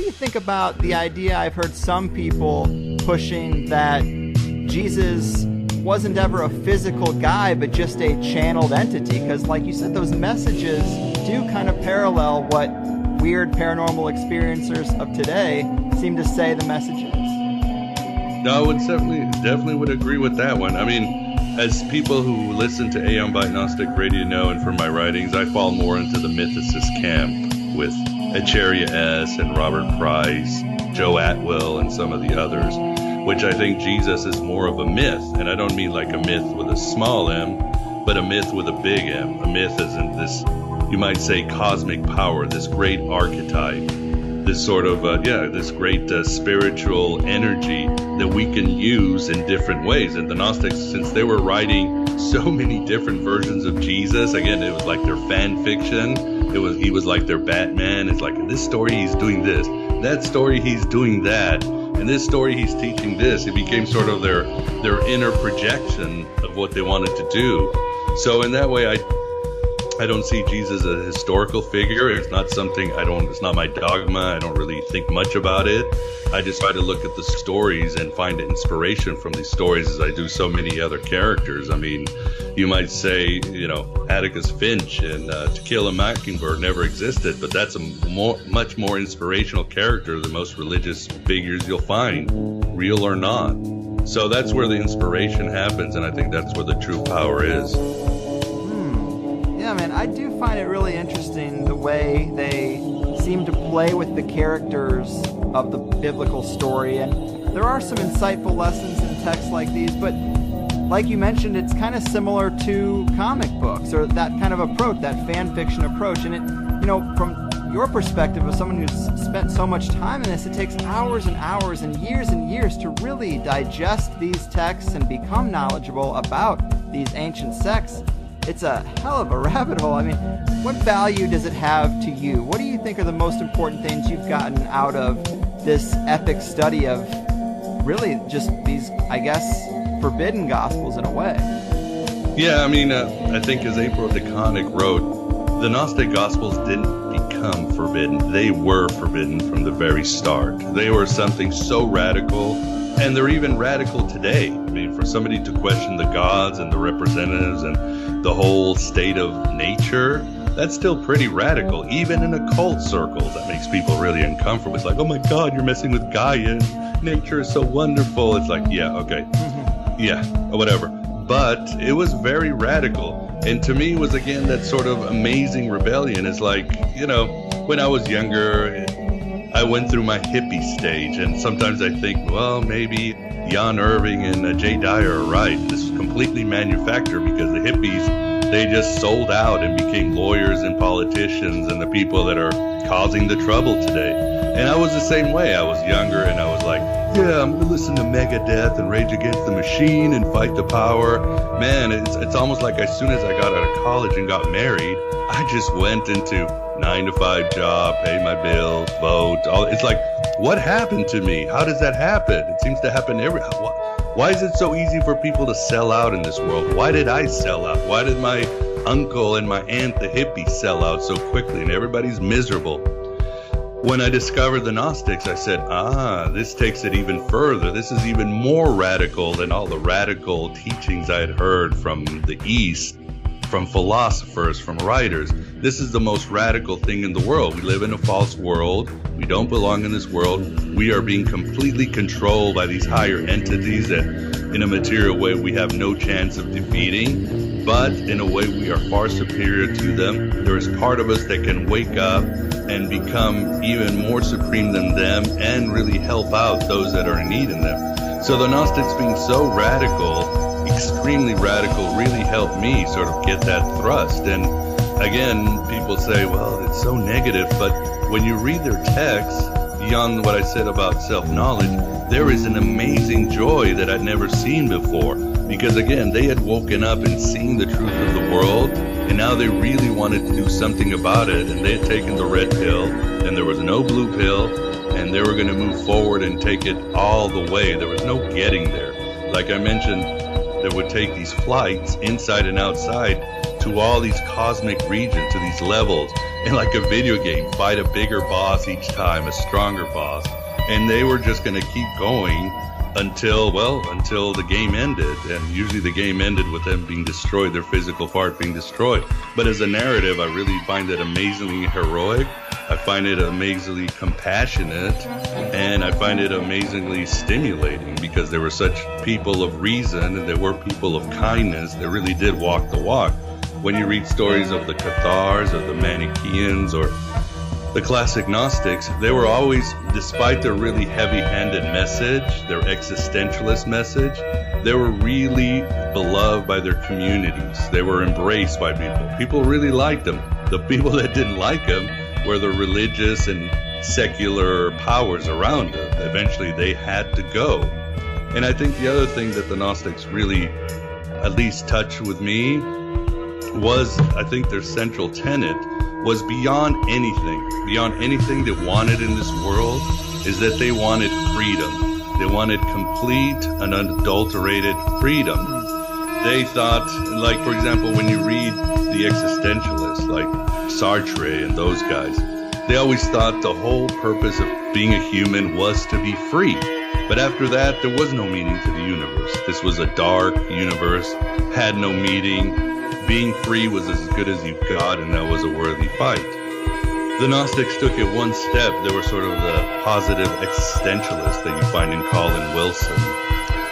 do you think about the idea? I've heard some people pushing that Jesus wasn't ever a physical guy, but just a channeled entity, because like you said, those messages do kind of parallel what weird paranormal experiencers of today seem to say the message is. No, I would definitely would agree with that one. I mean, as people who listen to Aeon by Gnostic Radio know, and from my writings, I fall more into the mythicist camp with Echeria S. and Robert Price, Joe Atwill, and some of the others, which I think Jesus is more of a myth. And I don't mean like a myth with a small m, but a myth with a big M. A myth isn't this, you might say, cosmic power, this great archetype, this sort of, this great spiritual energy that we can use in different ways. And the Gnostics, since they were writing so many different versions of Jesus, again, it was like their fan fiction. He was like their Batman. It's like, in this story he's doing this, that story he's doing that, and this story he's teaching this. It became sort of their inner projection of what they wanted to do. So in that way, I don't see Jesus as a historical figure. It's not something it's not my dogma. I don't really think much about it. I just try to look at the stories and find inspiration from these stories, as I do so many other characters. I mean, you might say, Atticus Finch and To Kill a Mockingbird never existed, but that's a much more inspirational character than most religious figures you'll find, real or not. So that's where the inspiration happens, and I think that's where the true power is. Yeah, man, I do find it really interesting the way they seem to play with the characters of the biblical story, and there are some insightful lessons in texts like these, but like you mentioned, it's kind of similar to comic books, or that kind of approach, that fan fiction approach. And it, from your perspective of someone who's spent so much time in this, it takes hours and hours and years to really digest these texts and become knowledgeable about these ancient sects. It's a hell of a rabbit hole. I mean, what value does it have to you? What do you think are the most important things you've gotten out of this epic study of really just these, I guess, forbidden gospels in a way? Yeah, I mean, I think as April DeConnick wrote, the Gnostic Gospels didn't become forbidden. They were forbidden from the very start. They were something so radical, and they're even radical today. I mean, for somebody to question the gods and the representatives and the whole state of nature, that's still pretty radical. Even in occult circles, that makes people really uncomfortable. It's like, oh my God, you're messing with Gaia. Nature is so wonderful. It's like, yeah, okay. Yeah, whatever. But it was very radical. And to me, it was, again, that sort of amazing rebellion. It's like, when I was younger, I went through my hippie stage. And sometimes I think, well, maybe Jan Irving and Jay Dyer are right. This is completely manufactured, because the hippies, they just sold out and became lawyers and politicians and the people that are causing the trouble today. And I was the same way. I was younger and I was like, yeah, I'm going to listen to Megadeth and Rage Against the Machine and fight the power. Man, it's almost like as soon as I got out of college and got married, I just went into 9-to-5 job, pay my bills, vote. It's like, what happened to me? How does that happen? It seems to happen why is it so easy for people to sell out in this world? Why did I sell out? Why did my uncle and my aunt, the hippie, sell out so quickly and everybody's miserable? When I discovered the Gnostics, I said, this takes it even further. This is even more radical than all the radical teachings I had heard from the East, from philosophers, from writers. This is the most radical thing in the world. We live in a false world. We don't belong in this world. We are being completely controlled by these higher entities that in a material way we have no chance of defeating, but in a way we are far superior to them. There is part of us that can wake up and become even more supreme than them and really help out those that are in need in them. So the Gnostics being so radical, extremely radical, really helped me sort of get that thrust. And again, people say, well, it's so negative, but when you read their texts, beyond what I said about self-knowledge, there is an amazing joy that I'd never seen before. Because again, they had woken up and seen the truth of the world, and now they really wanted to do something about it, and they had taken the red pill, and there was no blue pill, and they were going to move forward and take it all the way. There was no getting there. Like I mentioned, they would take these flights inside and outside to all these cosmic regions, to these levels, and like a video game, fight a bigger boss each time, a stronger boss. And they were just going to keep going until the game ended. And usually the game ended with them being destroyed, their physical part being destroyed. But as a narrative, I really find it amazingly heroic. I find it amazingly compassionate, and I find it amazingly stimulating, because they were such people of reason, and they were people of kindness. They really did walk the walk. When you read stories of the Cathars, or the Manichaeans, or the classic Gnostics, they were always, despite their really heavy-handed message, their existentialist message, they were really beloved by their communities. They were embraced by people. People really liked them. The people that didn't like them were the religious and secular powers around them. Eventually they had to go. And I think the other thing that the Gnostics really at least touched with me was, I think their central tenet was beyond anything they wanted in this world, is that they wanted freedom. They wanted complete and unadulterated freedom. They thought, like, for example, when you read the existentialists, like Sartre and those guys, they always thought the whole purpose of being a human was to be free. But after that, there was no meaning to the universe. This was a dark universe, had no meaning. Being free was as good as you got, and that was a worthy fight. The Gnostics took it one step. They were sort of the positive existentialists that you find in Colin Wilson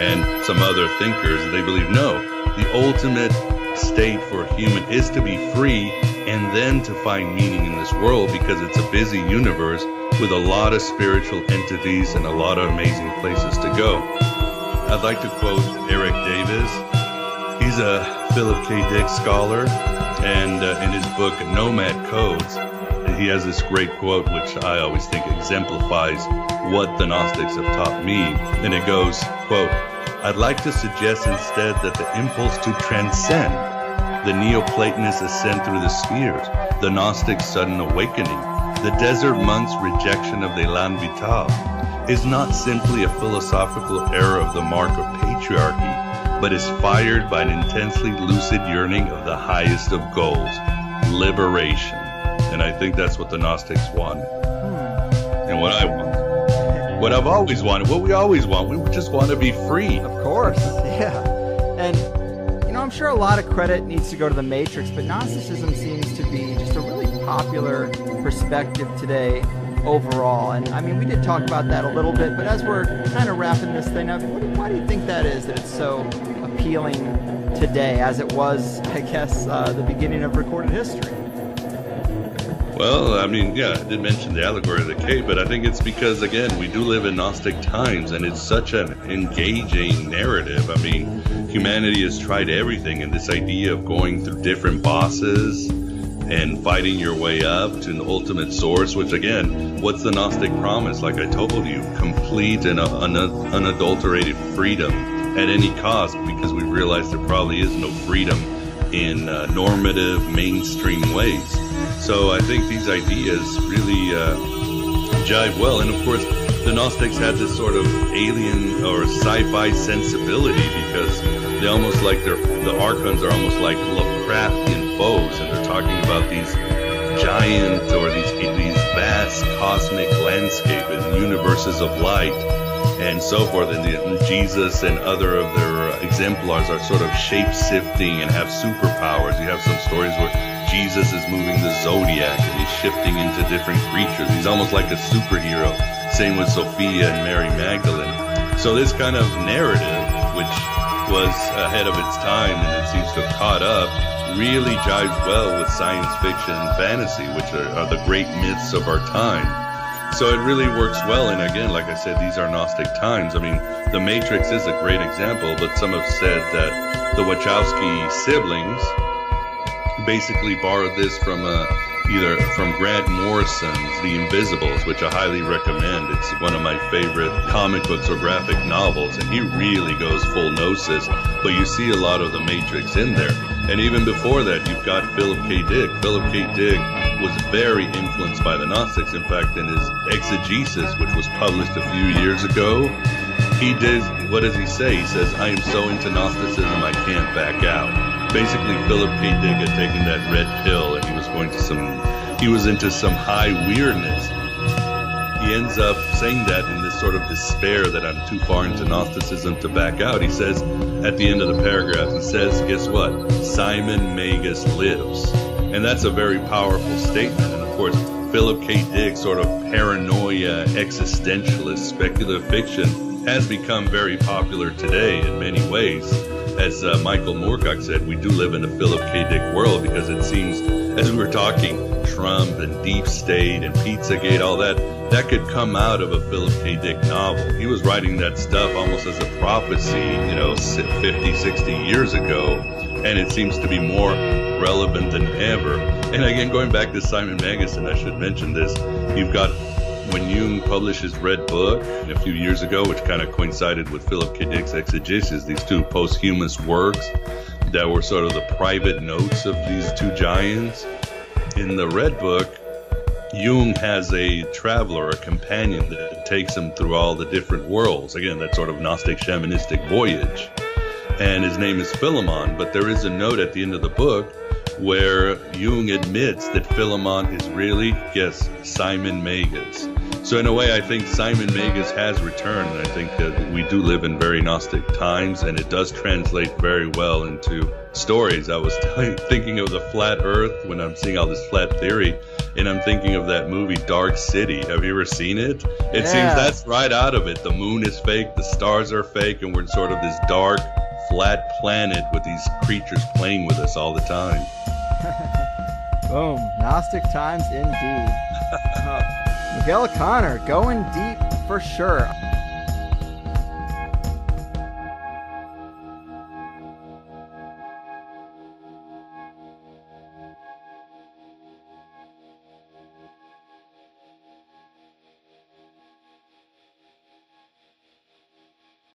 and some other thinkers. They believe, no, the ultimate state for a human is to be free, and then to find meaning in this world, because it's a busy universe with a lot of spiritual entities and a lot of amazing places to go. I'd like to quote Eric Davis. He's a Philip K. Dick scholar, and in his book Nomad Codes, he has this great quote which I always think exemplifies what the Gnostics have taught me, and it goes, quote, "I'd like to suggest instead that the impulse to transcend, the Neoplatonists' ascent through the spheres, the Gnostics' sudden awakening, the desert monks' rejection of the Elan Vital, is not simply a philosophical error of the mark of patriarchy, but is fired by an intensely lucid yearning of the highest of goals, liberation." And I think that's what the Gnostics wanted. And what I want. What I've always wanted. What we always want. We just want to be free. Of course, yeah. And, I'm sure a lot of credit needs to go to the Matrix, but Gnosticism seems to be just a really popular perspective today overall. And, we did talk about that a little bit, but as we're kind of wrapping this thing up, why do you think that is, that it's so appealing today, as it was, I guess, the beginning of recorded history? Well, I did mention the allegory of the cave, but I think it's because, again, we do live in Gnostic times, and it's such an engaging narrative. Humanity has tried everything, and this idea of going through different bosses and fighting your way up to an ultimate source, which, again, what's the Gnostic promise? Like I told you, complete and unadulterated freedom at any cost, because we realize there probably is no freedom in normative, mainstream ways. So I think these ideas really jive well. And of course, the Gnostics had this sort of alien or sci-fi sensibility, because they almost like the Archons are almost like Lovecraftian foes, and they're talking about these giant or these vast cosmic landscapes and universes of light and so forth. And Jesus and other of their exemplars are sort of shape-shifting and have superpowers. You have some stories where Jesus is moving the zodiac and he's shifting into different creatures. He's almost like a superhero. Same with Sophia and Mary Magdalene. So this kind of narrative, which was ahead of its time and it seems to have caught up, really jives well with science fiction and fantasy, which are the great myths of our time. So it really works well. And again, like I said, these are Gnostic times. The Matrix is a great example, but some have said that the Wachowski siblings basically borrowed this from either from Grant Morrison's The Invisibles, which I highly recommend. It's one of my favorite comic books or graphic novels, and he really goes full gnosis, but you see a lot of the Matrix in there. And even before that, you've got Philip K. Dick. Philip K. Dick was very influenced by the Gnostics. In fact, in his Exegesis, which was published a few years ago, he did, what does he say? He says, "I am so into Gnosticism, I can't back out." basically Philip K. Dick had taken that red pill and he was into some high weirdness. He ends up saying that in this sort of despair that I'm too far into Gnosticism to back out. He says at the end of the paragraph, he says, guess what? Simon Magus lives. And that's a very powerful statement. And of course, Philip K. Dick's sort of paranoia, existentialist, speculative fiction has become very popular today in many ways. As Michael Moorcock said, we do live in a Philip K. Dick world because it seems, as we were talking, Trump and Deep State and Pizzagate, all that could come out of a Philip K. Dick novel. He was writing that stuff almost as a prophecy, 50, 60 years ago, and it seems to be more relevant than ever. And again, going back to Simon Magus, and I should mention this, you've got when Jung published his Red Book a few years ago, which kind of coincided with Philip K. Dick's Exegesis, these two posthumous works that were sort of the private notes of these two giants. In the Red Book, Jung has a traveler, a companion that takes him through all the different worlds. Again, that sort of Gnostic shamanistic voyage. And his name is Philemon, but there is a note at the end of the book where Jung admits that Philemon is really, yes, Simon Magus. So in a way, I think Simon Magus has returned, and I think that we do live in very Gnostic times, and it does translate very well into stories. I was thinking of the flat earth when I'm seeing all this flat theory, and I'm thinking of that movie Dark City. Have you ever seen it? It seems that's right out of it. The moon is fake, the stars are fake, and we're in sort of this dark, flat planet with these creatures playing with us all the time. Boom. Gnostic times indeed. Miguel Conner, going deep for sure.